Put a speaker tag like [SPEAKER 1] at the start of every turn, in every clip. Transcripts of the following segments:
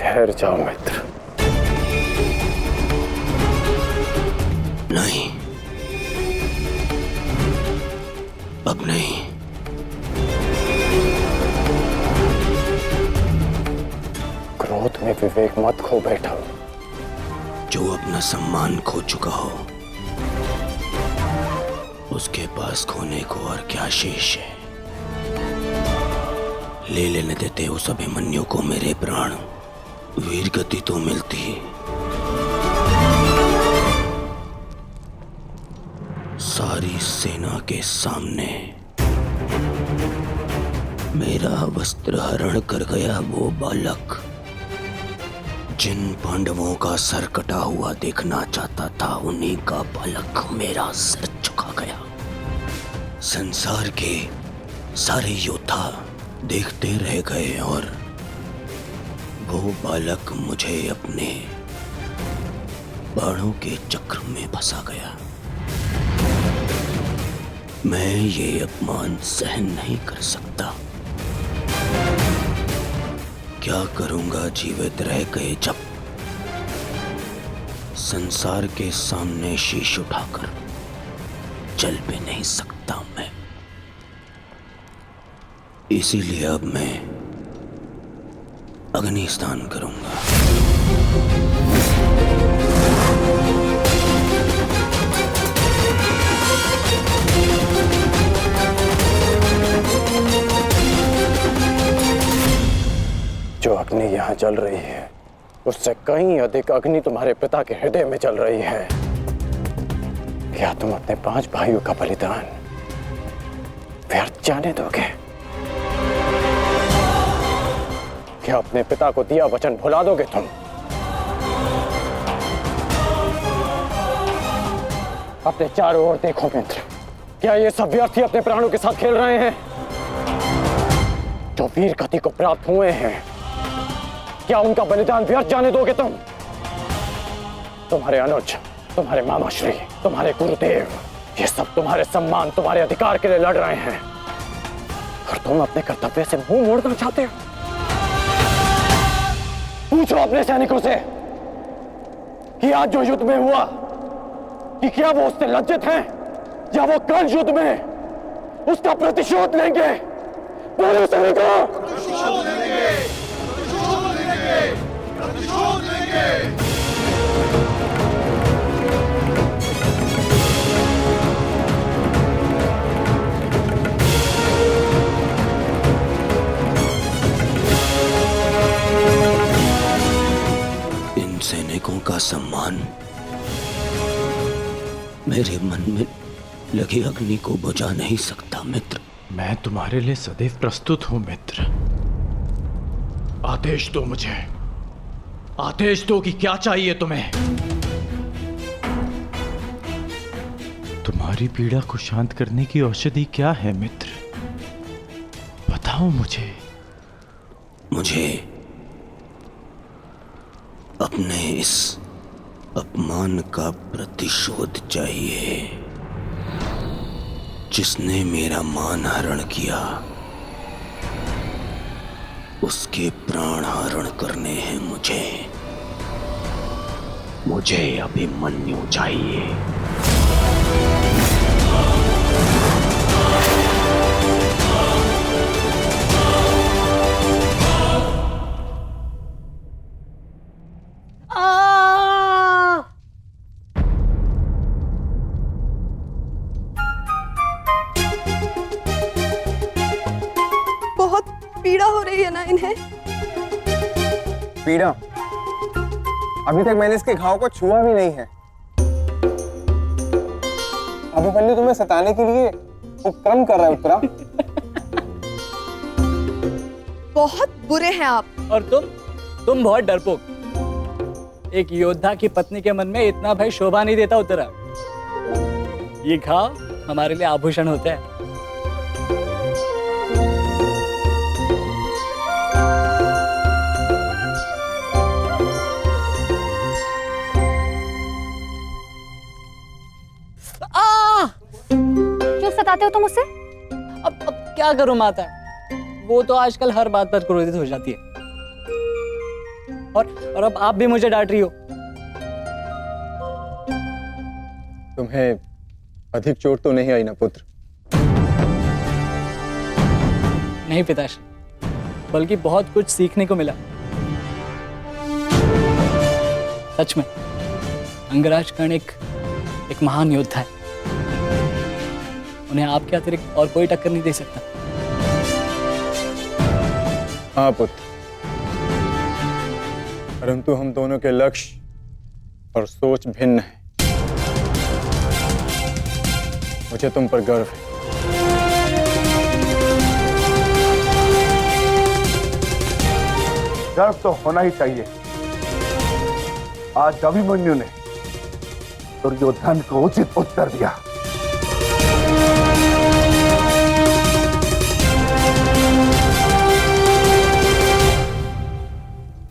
[SPEAKER 1] ठहर जाओ मित्र।
[SPEAKER 2] नहीं, अब नहीं।
[SPEAKER 1] क्रोध में विवेक मत खो बैठो।
[SPEAKER 2] जो अपना सम्मान खो चुका हो उसके पास खोने को और क्या शेष है। ले लेने देते उस अभिमन्यु को मेरे प्राण, वीर गति तो मिलती। सारी सेना के सामने मेरा वस्त्र हरण कर गया वो बालक, जिन पांडवों का सर कटा हुआ देखना चाहता था उन्हीं का बालक मेरा सर झुका गया। संसार के सारे योद्धा देखते रह गए और वो बालक मुझे अपने बाणों के चक्र में फंसा गया। मैं ये अपमान सहन नहीं कर सकता। क्या करूंगा जीवित रह गए जब संसार के सामने शीश उठाकर चल भी नहीं सकता मैं। इसीलिए अब मैं अग्नि स्नान करूंगा।
[SPEAKER 1] जो अग्नि यहाँ जल रही है उससे कहीं अधिक अग्नि तुम्हारे पिता के हृदय में जल रही है। क्या तुम अपने 5 भाइयों का बलिदान व्यर्थ जाने दोगे? क्या अपने पिता को दिया वचन भुला दोगे तुम? अपने चारों ओर देखो मित्र, क्या ये सब व्यर्थी अपने प्राणों के साथ खेल रहे हैं? जो वीर गति को प्राप्त हुए हैं, क्या उनका बलिदान व्यर्थ जाने दोगे तुम? तुम्हारे अनुज, तुम्हारे मामाश्री, तुम्हारे गुरुदेव, ये सब तुम्हारे सम्मान, तुम्हारे अधिकार के लिए लड़ रहे हैं और तुम अपने कर्तव्य से मुंह मोड़ना चाहते हो। पूछो अपने सैनिकों से कि आज जो युद्ध में हुआ कि क्या वो उससे लज्जित हैं या वो कल युद्ध में उसका प्रतिशोध लेंगे? बोलो सैनिकों। प्रतिशोध लेंगे, प्रतिशोध लेंगे, प्रतिशोध लेंगे।
[SPEAKER 2] इन सैनिकों का सम्मान मेरे मन में लगी अग्नि को बुझा नहीं सकता मित्र।
[SPEAKER 3] मैं तुम्हारे लिए सदैव प्रस्तुत हूं मित्र। आदेश दो मुझे, आदेश दो कि क्या चाहिए तुम्हें। तुम्हारी पीड़ा को शांत करने की औषधि क्या है मित्र? बताओ मुझे।
[SPEAKER 2] मुझे अपने इस अपमान का प्रतिशोध चाहिए। जिसने मेरा मान हरण किया उसके प्राण हरण करने हैं मुझे। मुझे अभिमन्यु चाहिए।
[SPEAKER 4] पीड़ा हो रही है ना इन्हें?
[SPEAKER 5] पीड़ा? अभी तक मैंने इसके घाव को छुआ भी नहीं है। अभिमन्यु तुम्हें सताने के लिए उपक्रम कर रहा है उत्तरा।
[SPEAKER 4] बहुत बुरे हैं आप।
[SPEAKER 6] और तुम बहुत डरपोक। एक योद्धा की पत्नी के मन में इतना भय शोभा नहीं देता उत्तरा। ये घाव हमारे लिए आभूषण होता है।
[SPEAKER 7] क्यों सताते हो तुम उसे?
[SPEAKER 6] अब क्या करूं माता, वो तो आजकल हर बात पर क्रोधित हो जाती है। और अब आप भी मुझे डांट रही हो।
[SPEAKER 5] तुम्हें अधिक चोट तो नहीं आई ना पुत्र?
[SPEAKER 6] नहीं पिताश्री, बल्कि बहुत कुछ सीखने को मिला। सच में अंगराज कर्ण एक महान योद्धा है। उन्हें आपके अतिरिक्त और कोई टक्कर नहीं दे सकता।
[SPEAKER 5] हाँ पुत्र, परंतु हम दोनों के लक्ष्य और सोच भिन्न हैं। मुझे तुम पर गर्व है।
[SPEAKER 1] गर्व तो होना ही चाहिए। आज अभिमन्यु ने दुर्योधन को उचित उत्तर दिया।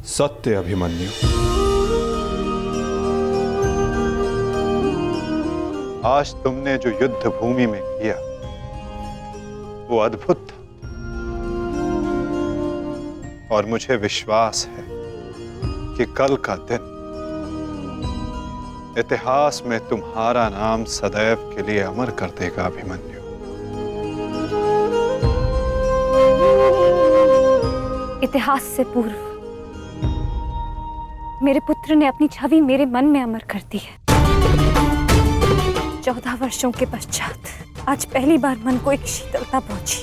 [SPEAKER 7] सत्य अभिमन्यु, आज तुमने जो युद्ध भूमि में किया वो अद्भुत था, और मुझे विश्वास है कि कल का दिन इतिहास में तुम्हारा नाम सदैव के लिए अमर कर देगा अभिमन्यु।
[SPEAKER 8] इतिहास से पूर्व मेरे पुत्र ने अपनी छवि मेरे मन में अमर कर दी है। 14 वर्षों के पश्चात आज पहली बार मन को एक शीतलता पहुंची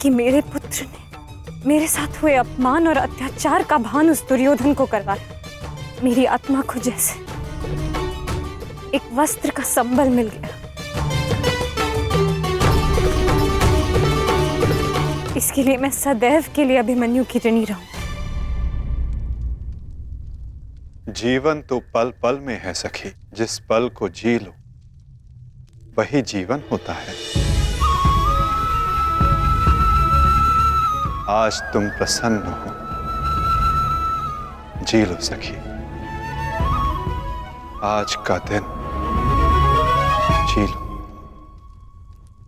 [SPEAKER 8] कि मेरे पुत्र ने मेरे साथ हुए अपमान और अत्याचार का भान उस दुर्योधन को करवाया। मेरी आत्मा को जैसे एक वस्त्र का संबल मिल गया। इसके लिए मैं सदैव के लिए अभिमन्यु की ऋणी रहूं।
[SPEAKER 7] जीवन तो पल पल में है सखी। जिस पल को जी लो वही जीवन होता है। आज तुम प्रसन्न हो, जी लो सखी। आज का दिन जी लो।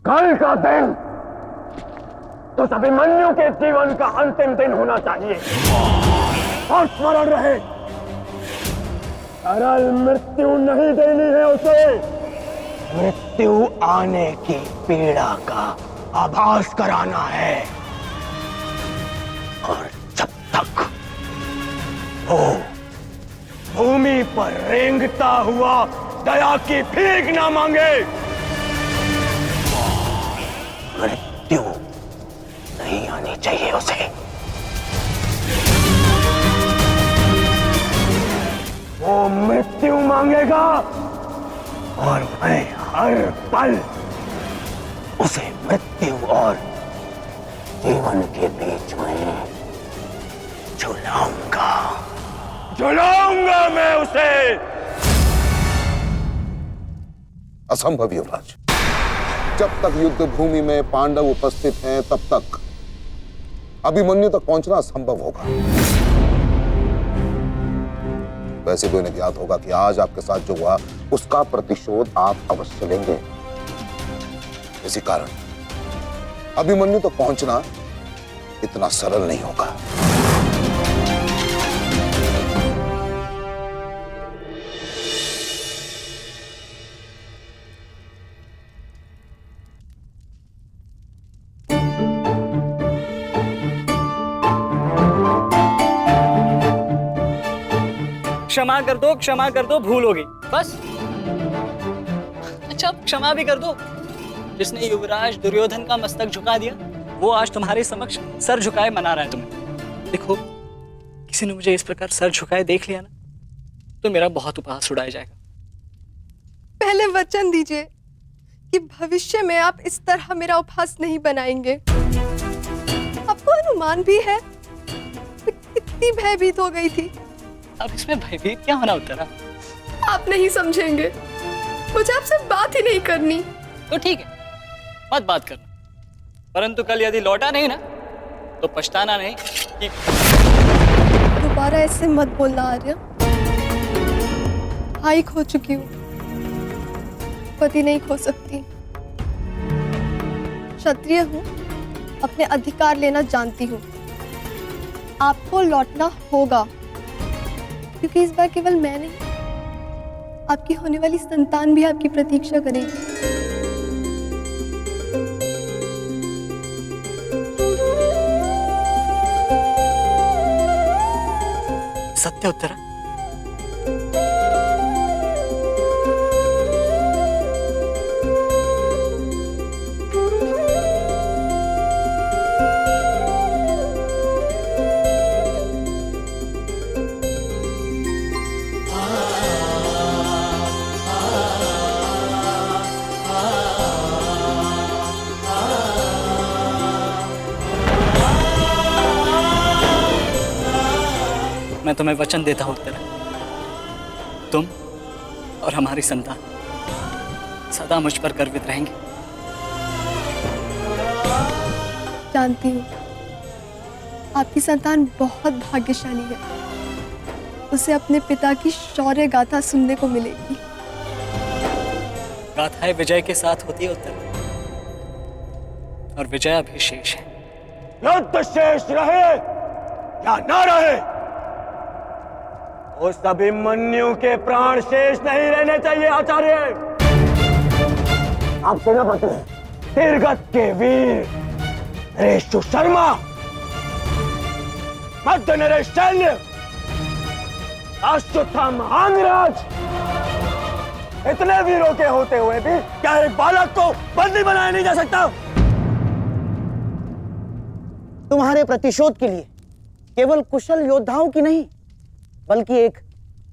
[SPEAKER 1] कल का दिन तो अभिमन्यु के जीवन का अंतिम दिन होना चाहिए। और स्मरण रहे, सरल मृत्यु नहीं देनी है उसे। मृत्यु आने की पीड़ा का आभास कराना है। और जब तक वो भूमि पर रेंगता हुआ दया की भीख ना मांगे, मृत्यु नहीं आनी चाहिए उसे। वो मृत्यु मांगेगा और मैं हर पल उसे मृत्यु और जीवन के बीच में झुलाऊंगा मैं उसे।
[SPEAKER 9] असंभव युवराज, जब तक युद्ध भूमि में पांडव उपस्थित हैं तब तक अभिमन्यु तक पहुंचना असंभव होगा। वैसे भी उन्हें ज्ञात होगा कि आज आपके साथ जो हुआ उसका प्रतिशोध आप अवश्य लेंगे। इसी कारण अभिमन्यु तक पहुंचना इतना सरल नहीं होगा।
[SPEAKER 6] क्षमा कर दो, भूल हो गई बस। अच्छा, क्षमा भी कर दो। जिसने युवराज दुर्योधन का मस्तक झुका दिया वो आज तुम्हारे समक्ष सर झुकाए मना रहा है तुम्हें। देखो, किसी ने मुझे इस प्रकार सर झुकाए देख लिया ना तो मेरा बहुत उपहास उड़ाया जाएगा।
[SPEAKER 4] पहले वचन दीजिए कि भविष्य में आप इस तरह मेरा उपहास नहीं बनाएंगे। आपको अनुमान भी है मैं कितनी भयभीत हो गई थी।
[SPEAKER 6] अब इसमें भयभीत क्या होना उत्तरा?
[SPEAKER 4] आप नहीं समझेंगे, मुझे आपसे बात ही नहीं करनी।
[SPEAKER 6] तो ठीक है, मत बात करना, परंतु कल यदि लौटा नहीं ना तो पछताना नहीं कि
[SPEAKER 4] दोबारा ऐसे मत बोलना आर्य। भाई खो चुकी हूँ, पति नहीं खो सकती। क्षत्रिय हूँ, अपने अधिकार लेना जानती हूँ। आपको लौटना होगा, क्योंकि इस बार केवल मैं नहीं, आपकी होने वाली संतान भी आपकी प्रतीक्षा करेगी।
[SPEAKER 6] सत्य उत्तरा, मैं तुम्हें वचन देता हूं उत्तरा, तुम और हमारी संतान सदा मुझ पर गर्वित रहेंगे।
[SPEAKER 4] जानती हूँ आपकी संतान बहुत भाग्यशाली है, उसे अपने पिता की शौर्य गाथा सुनने को मिलेगी।
[SPEAKER 6] गाथाएं विजय के साथ होती है उत्तरा, और विजय अभी शेष है।
[SPEAKER 1] युद्ध शेष रहे या ना रहे, उस अभिमन्यु के प्राण शेष नहीं रहने चाहिए आचार्य। आप सेनापति तिरगत के वीर नरेश शर्मा, मध्य नरेश शैल्य, अश्वत्थामा आंगराज, इतने वीरों के होते हुए भी क्या एक बालक को बंदी बनाया नहीं जा सकता?
[SPEAKER 10] तुम्हारे प्रतिशोध के लिए केवल कुशल योद्धाओं की नहीं, बल्कि एक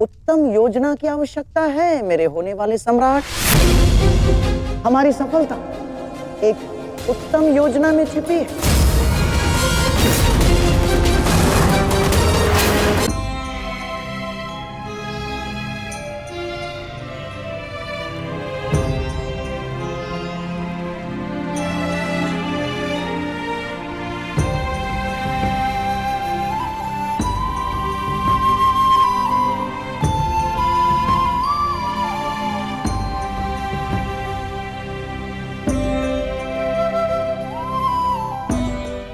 [SPEAKER 10] उत्तम योजना की आवश्यकता है मेरे होने वाले सम्राट। हमारी सफलता एक उत्तम योजना में छिपी है।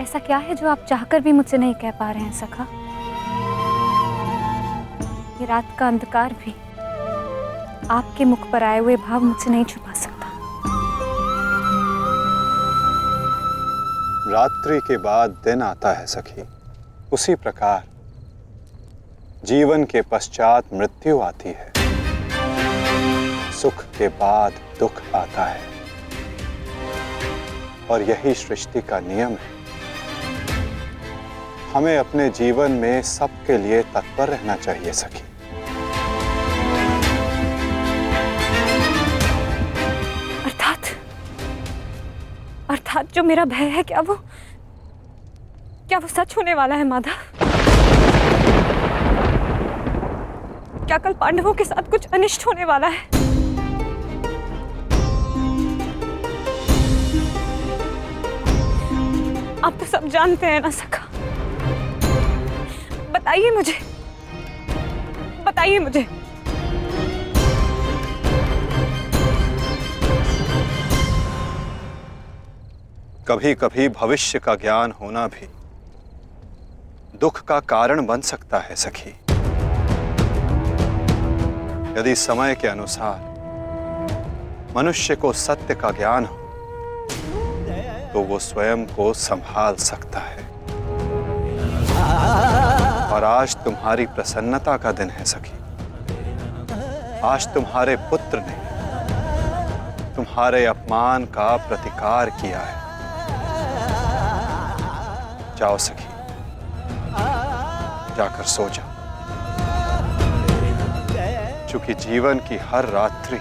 [SPEAKER 8] ऐसा क्या है जो आप चाहकर भी मुझसे नहीं कह पा रहे हैं सखा? ये रात का अंधकार भी आपके मुख पर आए हुए भाव मुझसे नहीं छुपा सकता।
[SPEAKER 7] रात्रि के बाद दिन आता है सखी, उसी प्रकार जीवन के पश्चात मृत्यु आती है, सुख के बाद दुख आता है, और यही सृष्टि का नियम है। हमें अपने जीवन में सबके लिए तत्पर रहना चाहिए सखी।
[SPEAKER 8] अर्थात जो मेरा भय है, क्या वो सच होने वाला है माधव? क्या कल पांडवों के साथ कुछ अनिष्ट होने वाला है? आप तो सब जानते हैं ना सखा। बताइए मुझे, बताइए मुझे।
[SPEAKER 7] कभी कभी भविष्य का ज्ञान होना भी दुख का कारण बन सकता है सखी। यदि समय के अनुसार मनुष्य को सत्य का ज्ञान हो तो वो स्वयं को संभाल सकता है। और आज तुम्हारी प्रसन्नता का दिन है सखी। आज तुम्हारे पुत्र ने तुम्हारे अपमान का प्रतिकार किया है। जाओ सखी, जाकर सो जाओ, क्योंकि जीवन की हर रात्रि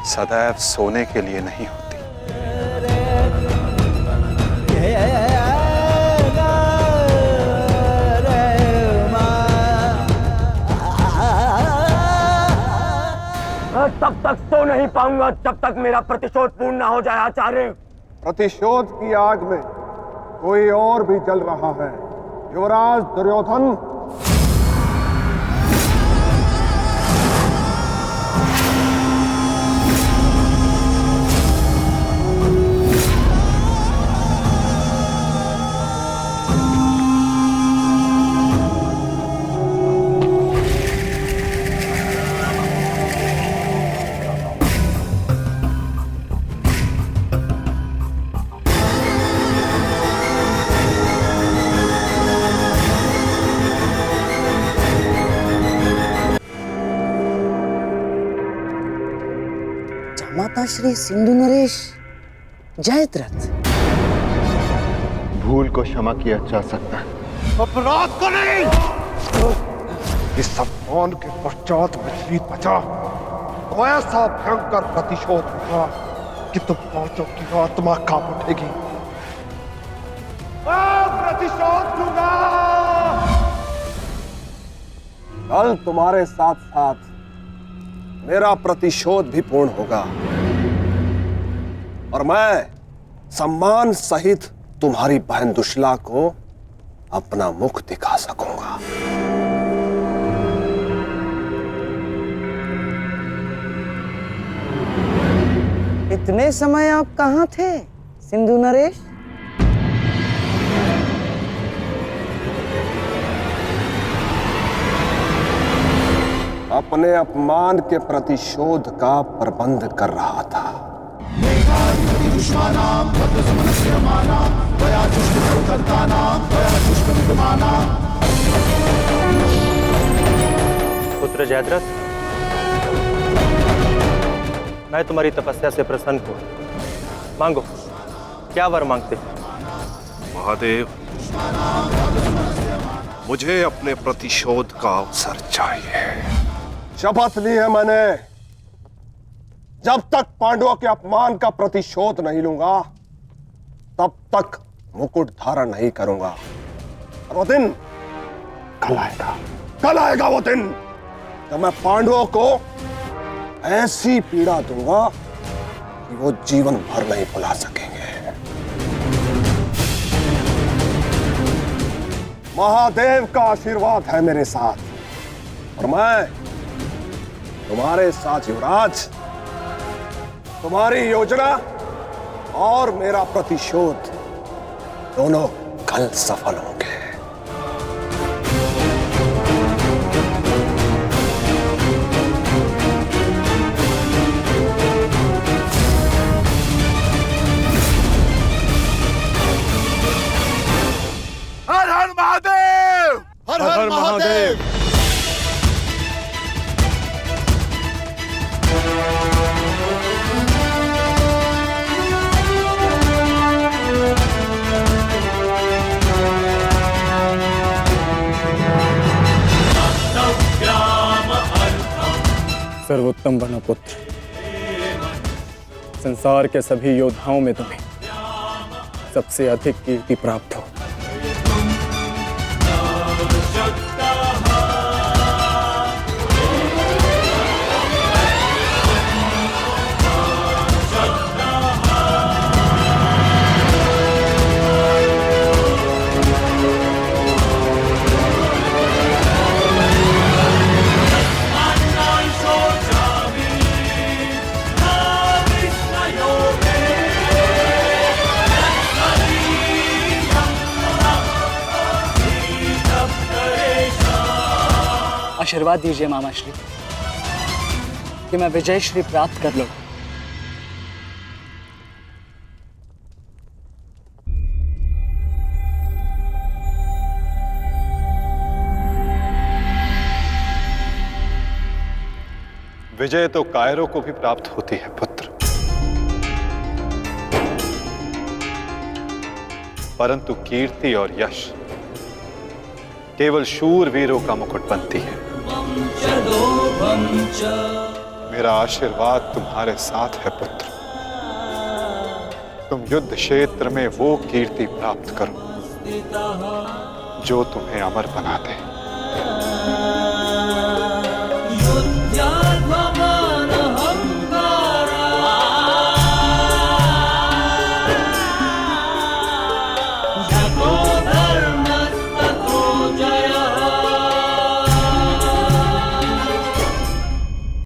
[SPEAKER 7] सदैव सोने के लिए नहीं होती।
[SPEAKER 1] मैं तब तक सो नहीं पाऊंगा जब तक मेरा प्रतिशोध पूर्ण ना हो जाए आचार्य।
[SPEAKER 9] प्रतिशोध की आग में कोई और भी जल रहा है। युवराज दुर्योधन,
[SPEAKER 10] श्री सिंधु नरेश जयद्रथ।
[SPEAKER 9] भूल को क्षमा किया जा सकता है, अपराध को नहीं। इस सम्मान के पश्चात विचलित बचा तो ऐसा भयंकर प्रतिशोध होगा कि तुम पांचों की आत्मा कांप उठेगी। प्रतिशोध लूंगा। कल तुम्हारे साथ साथ मेरा प्रतिशोध भी पूर्ण होगा और मैं सम्मान सहित तुम्हारी बहन दुशला को अपना मुख दिखा सकूंगा।
[SPEAKER 10] इतने समय आप कहाँ थे सिंधु नरेश?
[SPEAKER 9] अपने अपमान के प्रतिशोध का प्रबंध कर रहा था।
[SPEAKER 11] पुत्र जयद्रथ, मैं तुम्हारी तपस्या से प्रसन्न हूं। मांगो, क्या वर मांगते हो?
[SPEAKER 9] महादेव, मुझे अपने प्रतिशोध का अवसर चाहिए। शपथ ली है मैंने, जब तक पांडवों के अपमान का प्रतिशोध नहीं लूंगा तब तक मुकुट धारण नहीं करूंगा। और वो दिन कल आएगा वो दिन जब मैं पांडवों को ऐसी पीड़ा दूंगा कि वो जीवन भर नहीं भुला सकेंगे। महादेव का आशीर्वाद है मेरे साथ और मैं तुम्हारे साथ युवराज। तुम्हारी योजना और मेरा प्रतिशोध दोनों कल सफल होंगे। हर हर महादेव, हर हर महादेव।
[SPEAKER 5] सर्वोत्तम वनपुत्र, संसार के सभी योद्धाओं में तुम्हें सबसे अधिक कीर्ति प्राप्त हो।
[SPEAKER 6] आशीर्वाद दीजिए मामा श्री कि मैं विजय श्री प्राप्त कर लूं।
[SPEAKER 7] विजय तो कायरों को भी प्राप्त होती है पुत्र, परंतु कीर्ति और यश केवल शूरवीरों का मुकुट बनती है। मेरा आशीर्वाद तुम्हारे साथ है पुत्र। तुम युद्ध क्षेत्र में वो कीर्ति प्राप्त करो जो तुम्हें अमर बना दे।